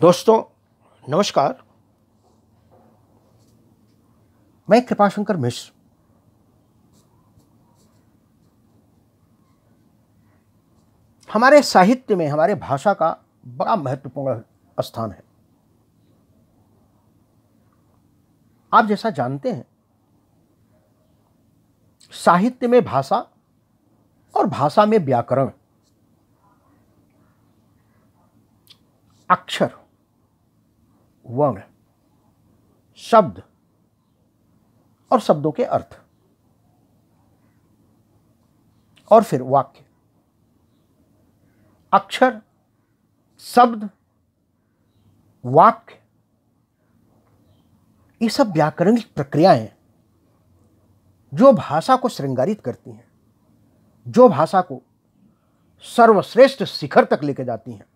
दोस्तों नमस्कार। मैं कृपाशंकर मिश्र। हमारे साहित्य में हमारे भाषा का बड़ा महत्वपूर्ण स्थान है। आप जैसा जानते हैं, साहित्य में भाषा और भाषा में व्याकरण, अक्षर, वर्ण, शब्द और शब्दों के अर्थ और फिर वाक्य, अक्षर, शब्द, वाक्य, ये सब व्याकरणिक प्रक्रियाएं जो भाषा को श्रृंगारित करती हैं, जो भाषा को सर्वश्रेष्ठ शिखर तक लेके जाती हैं।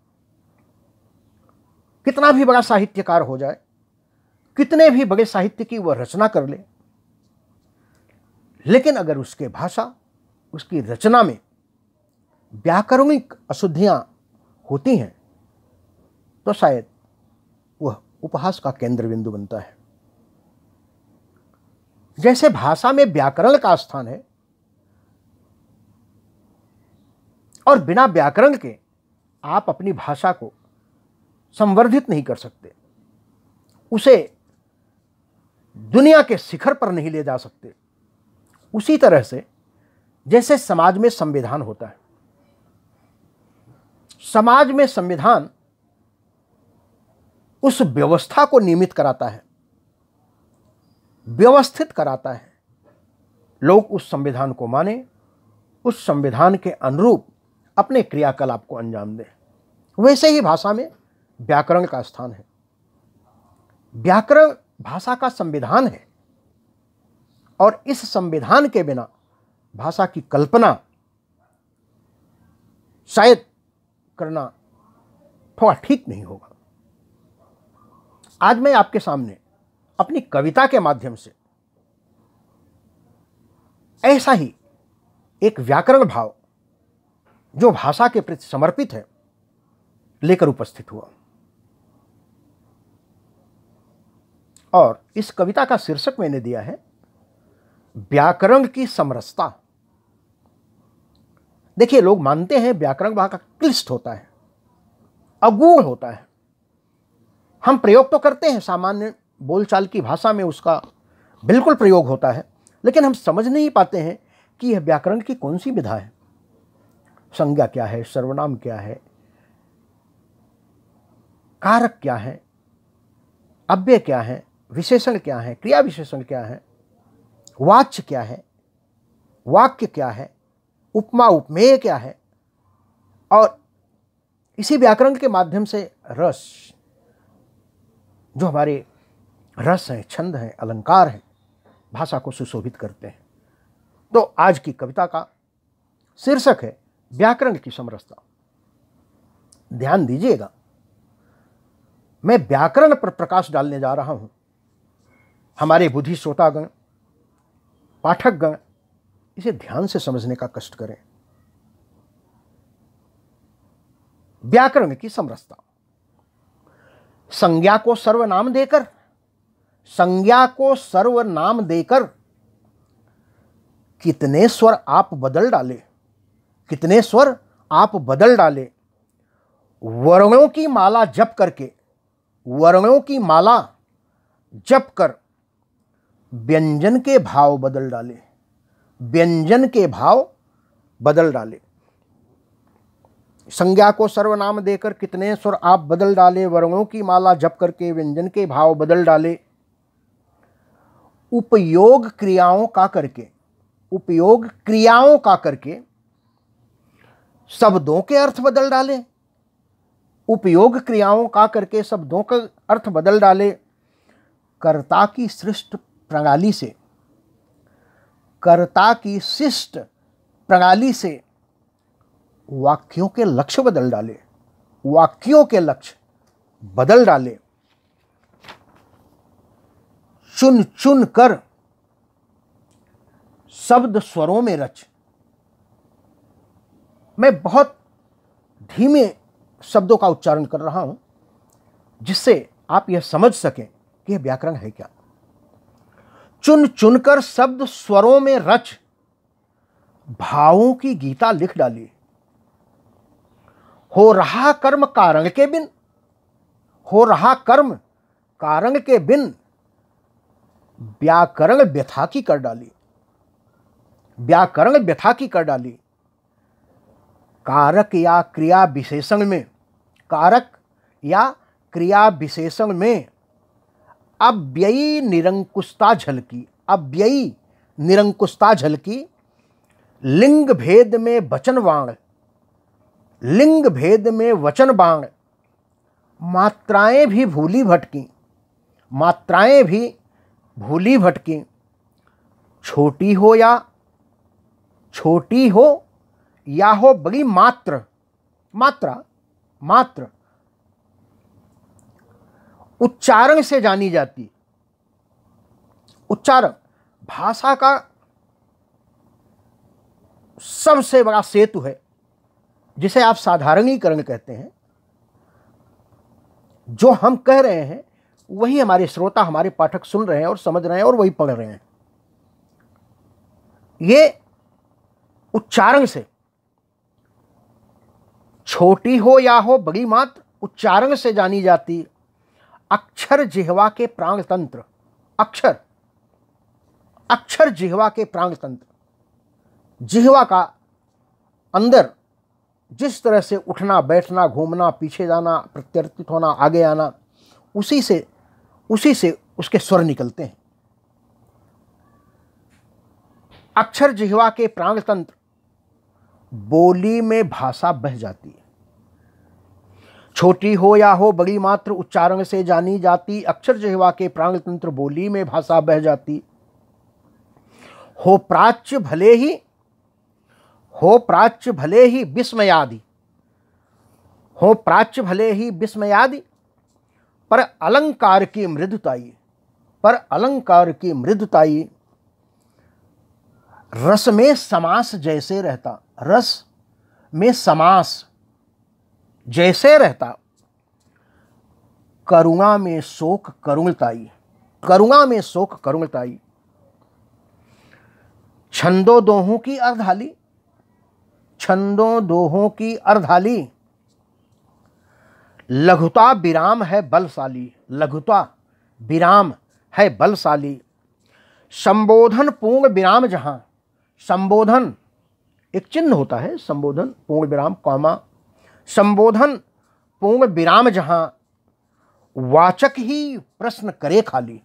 कितना भी बड़ा साहित्यकार हो जाए, कितने भी बड़े साहित्य की वह रचना कर ले, लेकिन अगर उसके भाषा, उसकी रचना में व्याकरणिक अशुद्धियां होती हैं तो शायद वह उपहास का केंद्र बिंदु बनता है। जैसे भाषा में व्याकरण का स्थान है और बिना व्याकरण के आप अपनी भाषा को संवर्धित नहीं कर सकते, उसे दुनिया के शिखर पर नहीं ले जा सकते, उसी तरह से जैसे समाज में संविधान होता है, समाज में संविधान उस व्यवस्था को नियमित कराता है, व्यवस्थित कराता है, लोग उस संविधान को माने, उस संविधान के अनुरूप अपने क्रियाकलाप को अंजाम दें। वैसे ही भाषा में व्याकरण का स्थान है। व्याकरण भाषा का संविधान है और इस संविधान के बिना भाषा की कल्पना शायद करना थोड़ा ठीक नहीं होगा। आज मैं आपके सामने अपनी कविता के माध्यम से ऐसा ही एक व्याकरण भाव जो भाषा के प्रति समर्पित है लेकर उपस्थित हुआ। और इस कविता का शीर्षक मैंने दिया है व्याकरण की समरसता। देखिए, लोग मानते हैं व्याकरण भाषा का क्लिष्ट होता है, अगूढ़ होता है। हम प्रयोग तो करते हैं, सामान्य बोलचाल की भाषा में उसका बिल्कुल प्रयोग होता है, लेकिन हम समझ नहीं पाते हैं कि यह व्याकरण की कौन सी विधा है। संज्ञा क्या है, सर्वनाम क्या है, कारक क्या है, अव्यय क्या है, विशेषण क्या है, क्रिया विशेषण क्या है, वाच्य क्या है, वाक्य क्या है, उपमा उपमेय क्या है। और इसी व्याकरण के माध्यम से रस, जो हमारे रस हैं, छंद हैं, अलंकार हैं, भाषा को सुशोभित करते हैं। तो आज की कविता का शीर्षक है व्याकरण की समरसता। ध्यान दीजिएगा, मैं व्याकरण पर प्रकाश डालने जा रहा हूं। हमारे बुद्धि श्रोतागण, पाठकगण इसे ध्यान से समझने का कष्ट करें। व्याकरण की समरसता। संज्ञा को सर्वनाम देकर, संज्ञा को सर्वनाम देकर कितने स्वर आप बदल डाले, कितने स्वर आप बदल डाले। वर्णों की माला जप करके, वर्णों की माला जप कर व्यंजन के भाव बदल डाले, व्यंजन के भाव बदल डाले। संज्ञा को सर्वनाम देकर कितने स्वर आप बदल डाले, वर्णों की माला जप करके व्यंजन के भाव बदल डाले। उपयोग क्रियाओं का करके, उपयोग क्रियाओं का करके शब्दों के अर्थ बदल डाले, उपयोग क्रियाओं का करके शब्दों का अर्थ बदल डाले। कर्ता की सृष्ट प्रणाली से, कर्ता की शिष्ट प्रणाली से वाक्यों के लक्ष्य बदल डाले, वाक्यों के लक्ष्य बदल डाले। चुन चुन कर शब्द स्वरों में रच। मैं बहुत धीमे शब्दों का उच्चारण कर रहा हूं। जिससे आप यह समझ सकें कि यह व्याकरण है क्या। चुन चुनकर शब्द स्वरों में रच भावों की गीता लिख डाली। हो रहा कर्म कारण के बिन, हो रहा कर्म कारण के बिन व्याकरण व्यथा की कर डाली, व्याकरण व्यथा की कर डाली। कारक या क्रिया विशेषण में, कारक या क्रिया विशेषण में अव्ययी निरंकुशता झलकी, अव्ययी निरंकुशता झलकी। लिंग भेद में वचन बाण, लिंग भेद में वचन बाण। मात्राएं भी भूली भटकी, मात्राएं भी भूली भटकी। छोटी हो या, छोटी हो या हो बड़ी मात्र, मात्रा, मात्र उच्चारण से जानी जाती। उच्चारण भाषा का सबसे बड़ा सेतु है, जिसे आप साधारणीकरण कहते हैं। जो हम कह रहे हैं वही हमारे श्रोता, हमारे पाठक सुन रहे हैं और समझ रहे हैं और वही पढ़ रहे हैं। ये उच्चारण से, छोटी हो या हो बड़ी मात्र, उच्चारण से जानी जाती। अक्षर जिह्वा के प्राण तंत्र, अक्षर, अक्षर जिह्वा के प्राण तंत्र। जिह्वा का अंदर जिस तरह से उठना बैठना, घूमना, पीछे जाना, प्रत्यर्थित होना, आगे आना, उसी से उसके स्वर निकलते हैं। अक्षर जिह्वा के प्राण तंत्र। बोली में भाषा बह जाती है। छोटी हो या हो बड़ी मात्र उच्चारण से जानी जाती। अक्षर जिह्वा के प्राण तंत्र, बोली में भाषा बह जाती। हो प्राच्य भले ही, हो प्राच्य भले ही विस्मयादि, हो प्राच्य भले ही विस्मयादि। पर अलंकार की मृदुताई, पर अलंकार की मृदुताई। रस में समास जैसे रहता, रस में समास जैसे रहता। करुणा में शोक करुणताई, करुणा में शोक करुणताई। छंदो दोहों की अर्धाली, छंदों दोहों की अर्धाली। लघुता विराम है बलशाली, लघुता विराम है बलशाली। संबोधन पूर्ण विराम जहां, संबोधन एक चिन्ह होता है, संबोधन पूर्ण विराम कॉमा। संबोधन पूर्ण विराम जहां वाचक ही प्रश्न करे खाली।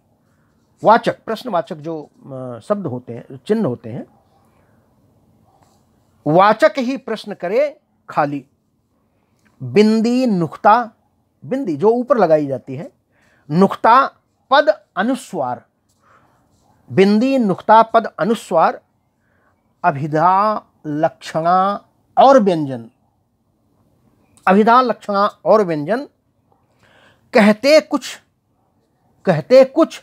वाचक, प्रश्नवाचक जो शब्द होते हैं, चिन्ह होते हैं, वाचक ही प्रश्न करे खाली। बिंदी नुक्ता, बिंदी जो ऊपर लगाई जाती है, नुक्ता पद अनुस्वार, बिंदी नुक्ता पद अनुस्वार। अभिधा लक्षणा और व्यंजन, अभिधा लक्षणा और व्यंजन। कहते कुछ, कहते कुछ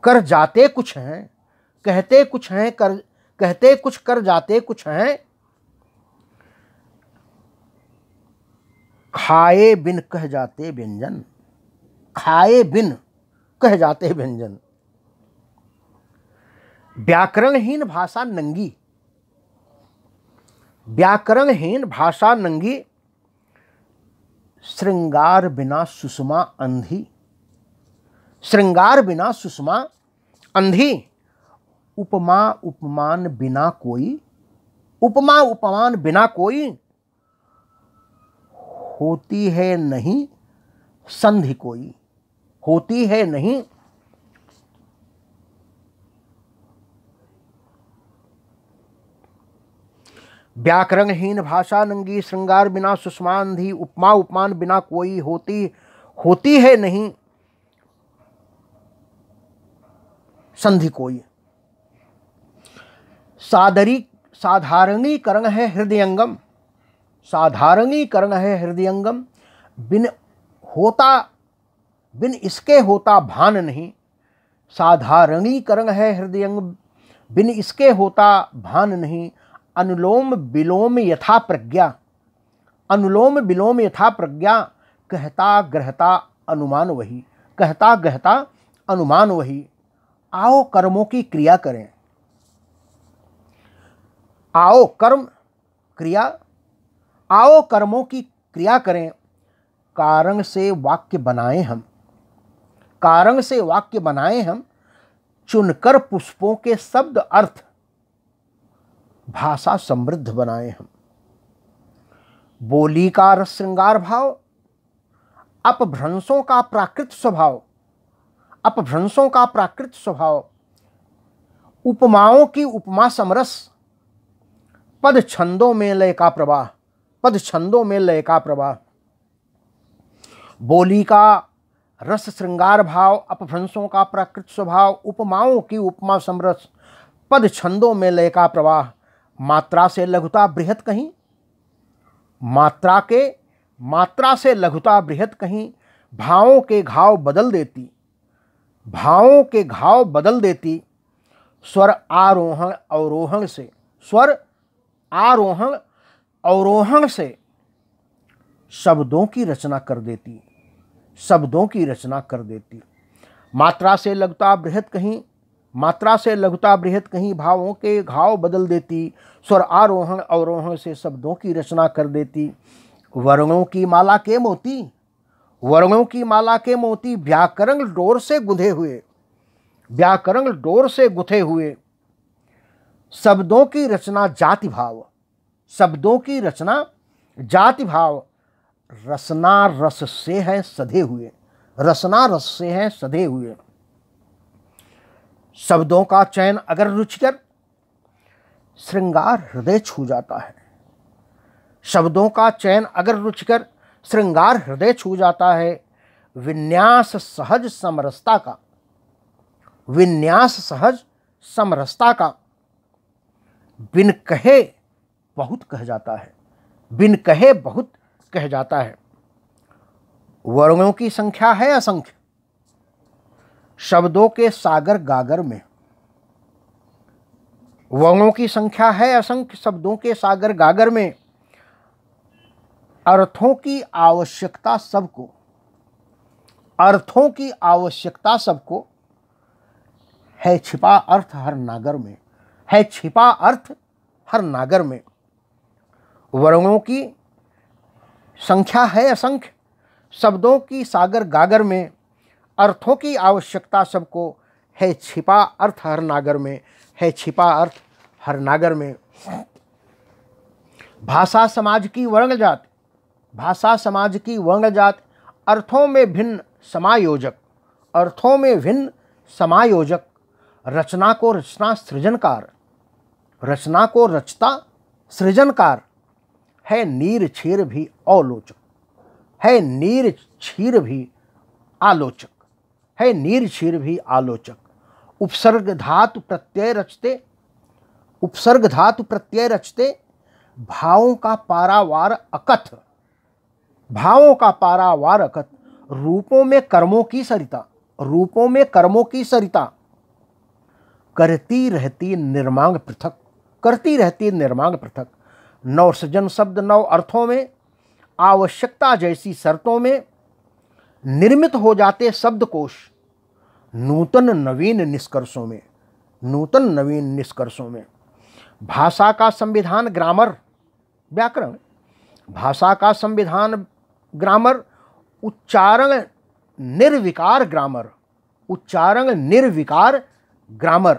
कर जाते कुछ हैं, कहते कुछ हैं कर, कहते कुछ कर जाते कुछ हैं। खाए बिन कह जाते व्यंजन, खाए बिन कह जाते व्यंजन। व्याकरणहीन भाषा नंगी, व्याकरणहीन भाषा नंगी। श्रृंगार बिना सुषमा अंधी, श्रृंगार बिना सुषमा अंधी। उपमा उपमान बिना कोई, उपमा उपमान बिना कोई। होती है नहीं संधि कोई, होती है नहीं। व्याकरणहीन भाषा नंगी, श्रृंगार बिना सुषमा अंधी। उपमा उपमान बिना कोई, होती है नहीं संधि कोई। साधारणीकरण है हृदयंगम, साधारणीकरण है हृदयंगम। बिन होता, बिन इसके होता भान नहीं। साधारणीकरण है हृदयंगम, बिन इसके होता भान नहीं। अनुलोम विलोम यथा प्रज्ञा, अनुलोम विलोम यथा प्रज्ञा। कहता गहता अनुमान वही, कहता गहता अनुमान वही। आओ कर्मों की क्रिया करें, आओ कर्म क्रिया, आओ कर्मों की क्रिया करें। कारण से वाक्य बनाए हम, कारण से वाक्य बनाए हम। चुनकर पुष्पों के शब्द अर्थ भाषा समृद्ध बनाए हम। बोली का रस श्रृंगार भाव, अपभ्रंशों का प्राकृत स्वभाव, अपभ्रंशों का प्राकृत स्वभाव। उपमाओं की उपमा समरस, पद छंदों में लय का प्रवाह, पद छंदों में लय का प्रवाह। बोली का रस श्रृंगार भाव, अपभ्रंशों का प्राकृत स्वभाव, उपमाओं की उपमा समरस, पद छंदों में लय का प्रवाह। मात्रा से लघुता बृहत कहीं, मात्रा से लघुता बृहत कहीं। भावों के घाव बदल देती, भावों के घाव बदल देती। स्वर आरोहण अवरोहण से, स्वर आरोहण अवरोहण से शब्दों की रचना कर देती, शब्दों की रचना कर देती। मात्रा से लघुता बृहत कहीं, मात्रा से लघुता बृहत कहीं। भावों के घाव बदल देती, स्वर आरोहण अवरोहण से शब्दों की रचना कर देती। वर्णों की माला के मोती, वर्णों की माला के मोती। व्याकरण डोर से गुंथे हुए, व्याकरण डोर से गुंथे हुए। शब्दों की रचना जाति भाव, शब्दों की रचना जाति भाव। रसना रस से है सधे हुए, रसना रस से है सधे हुए। शब्दों का चयन अगर रुचिकर, श्रृंगार हृदय छू जाता है। शब्दों का चयन अगर रुचिकर, श्रृंगार हृदय छू जाता है। विन्यास सहज समरसता का, विन्यास सहज समरसता का। बिन कहे बहुत कह जाता है, बिन कहे बहुत कह जाता है। वर्णों की संख्या है असंख्य शब्दों के सागर गागर में, वर्णों की संख्या है असंख्य शब्दों के सागर गागर में। अर्थों की आवश्यकता सबको, अर्थों की आवश्यकता सबको। है छिपा अर्थ हर नागर में, है छिपा अर्थ हर नागर में। वर्णों की संख्या है असंख्य शब्दों की सागर गागर में। अर्थों की आवश्यकता सबको, है छिपा अर्थ हर नागर में, है छिपा अर्थ हर नागर में। भाषा समाज की वर्ण जाति, भाषा समाज की वर्ण जाति। अर्थों में भिन्न समायोजक, अर्थों में भिन्न समायोजक। रचना को रचना सृजनकार, रचना को रचता सृजनकार। है नीर छीर भी आलोचक, है नीर छीर भी आलोचक, है नीर छीर भी आलोचक। उपसर्ग धातु प्रत्यय रचते, उपसर्ग धातु प्रत्यय रचते। भावों का पारावार अकथ, भावों का पारावार अकथ। रूपों में कर्मों की सरिता, रूपों में कर्मों की सरिता। करती रहती निर्माण पृथक, करती रहती निर्माण पृथक। नव सृजन शब्द नव अर्थों में, आवश्यकता जैसी शर्तों में। निर्मित हो जाते शब्दकोश नूतन नवीन निष्कर्षों में, नूतन नवीन निष्कर्षों में। भाषा का संविधान ग्रामर, व्याकरण। भाषा का संविधान ग्रामर। उच्चारण निर्विकार ग्रामर, उच्चारण निर्विकार ग्रामर।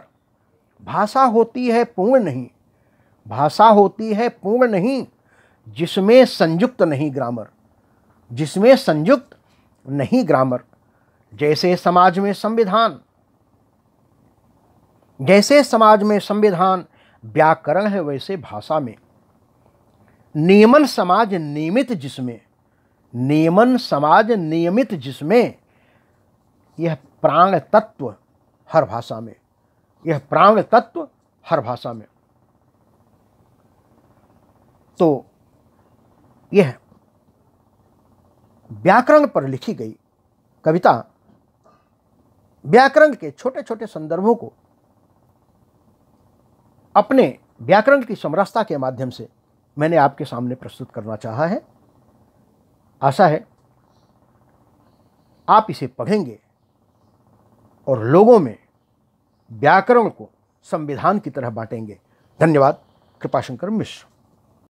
भाषा होती है पूर्ण नहीं, भाषा होती है पूर्ण नहीं जिसमें संयुक्त नहीं ग्रामर, जिसमें संयुक्त नहीं ग्रामर। जैसे समाज में संविधान, जैसे समाज में संविधान व्याकरण है, वैसे भाषा में नियमन समाज नियमित जिसमें, नियमन समाज नियमित जिसमें। यह प्राण तत्व हर भाषा में, यह प्राण तत्व हर भाषा में। तो यह व्याकरण पर लिखी गई कविता व्याकरण के छोटे छोटे संदर्भों को अपने व्याकरण की समरसता के माध्यम से मैंने आपके सामने प्रस्तुत करना चाहा है। आशा है आप इसे पढ़ेंगे और लोगों में व्याकरण को संविधान की तरह बांटेंगे। धन्यवाद। कृपाशंकर मिश्र।